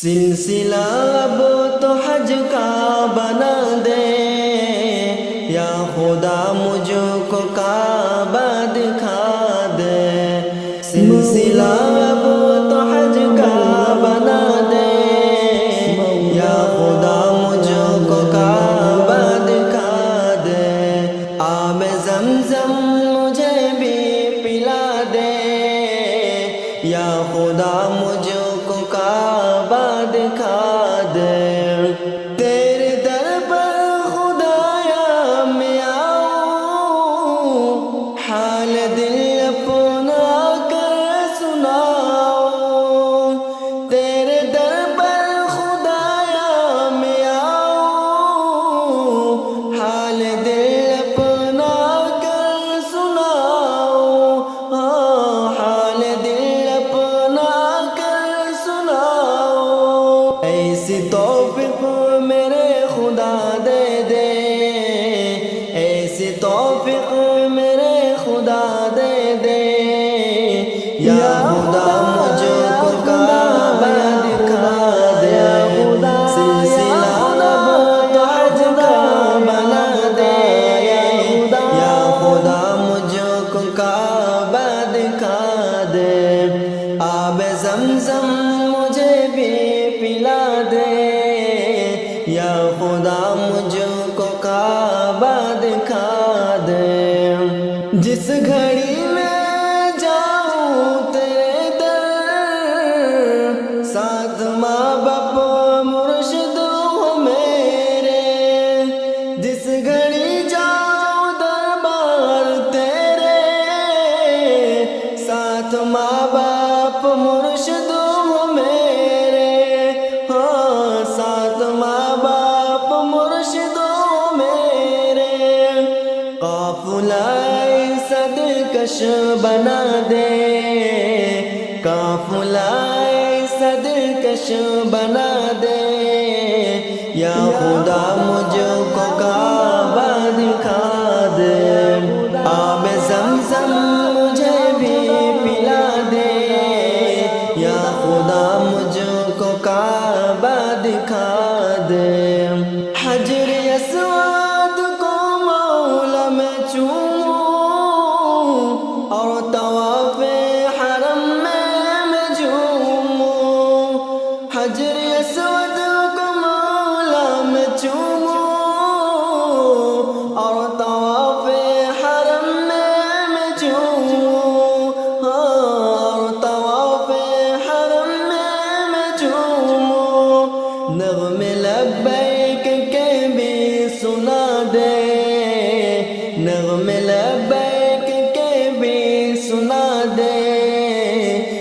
سلسلہ اب تو حج کا بنا دے، یا خدا مجھ کو کعبہ دکھا دے۔ سلسلہ اب تو حج کا بنا دے، یا خدا مجھ کو کعبہ دکھا دے۔ آب زمزم مجھے بھی پلا دے، یا خدا مجھ کو کعبہ دکھا دے۔ تیرے در پر خدایا میں آؤں، حال دل اپنا کر سناؤں۔ تیرے در پر خدایا میں آؤں، حال دل اپنا کر سناؤں۔ حال دل اپنا کر سناؤں۔ ایسی توفیق میرے خدا دے دے، ایسی توفیق میرے خدا دے دے۔ یا خدا مجھ کو کعبہ دکھا دے، سلسلہ اب تو حج کا بنا دے۔ یا خدا مجھ کو کعبہ دکھا دے، آب زمزم مجھے بھی پلا دے۔ یا خدا مجھ کو کعبہ دکھا دے۔ جس گھڑی میں جاؤں تیرے در، ساتھ ماں باپ مرشد ہو میرے۔ جس گھڑی جاؤں دربار تیرے، ساتھ ماں باپ مرشد ہو میرے۔ ساتھ ماں باپ مرشد ہو میرے۔ قافلہ صدکش بنا دے، قافلہ صدکش بنا دے۔ یا خدا مجھ کو کعبہ دکھا دے، آب زمزم مجھے بھی پلا دے۔ یا خدا مجھ کو کعبہ دکھا دے۔ حجر اسود کو مولا میں چوموں، اور طواف حرم میں جھوموں۔ حجر اسود کو مولا میں چوموں، اور طواف حرم میں جھوموں۔ اور طواف حرم میں جھوموں۔ نغمے لبیک کے بھی سنا دے، نغمے لبیک کے بھی سنا دے۔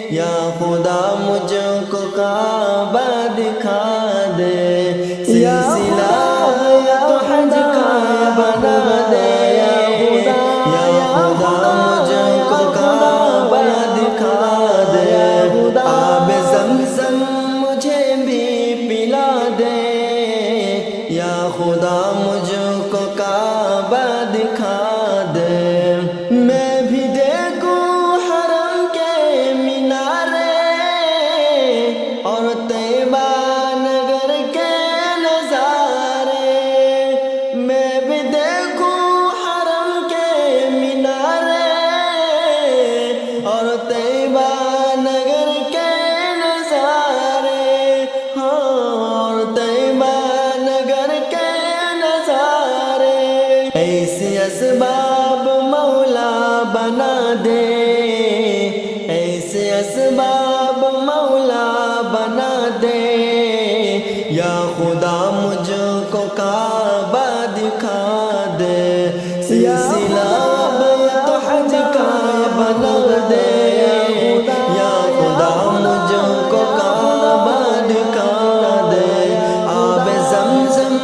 یا خدا مجھ کو کعبہ دکھا دے، سلسلہ تو حج کا بنا دے۔ یا خدا مجھ کو کعبہ دکھا دے، آب زمزم مجھے بھی پلا دے۔ یا خدا مجھ کو کعبہ دکھا دے۔ میں بھی دیکھوں حرم کے مینارے، اور طیبہ نگر کے نظارے۔ میں بھی دیکھوں حرم کے مینارے، اور طیبہ نگر کے نظارے۔ اور طیبہ نگر کے نظارے۔ ایسے اسباب مولا بنا دے، ایسے اسباب مولا بنا دے۔ یا خدا مجھ کو کعبہ دکھا دے، سلسلہ اب تو حج کا بنا دے۔ یا خدا مجھ کو کعبہ دکھا دے، آب زمزم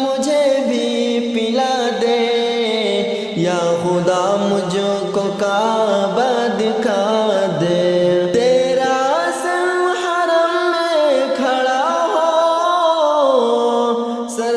مجھے بھی پلا دے۔ یا خدا مجھ کو کعبہ دکھا دے۔ تیرا سر حرم میں کھڑا ہو، سر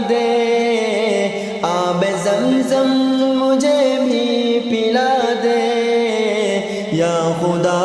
دے، آب زمزم مجھے بھی پلا دے، یا خدا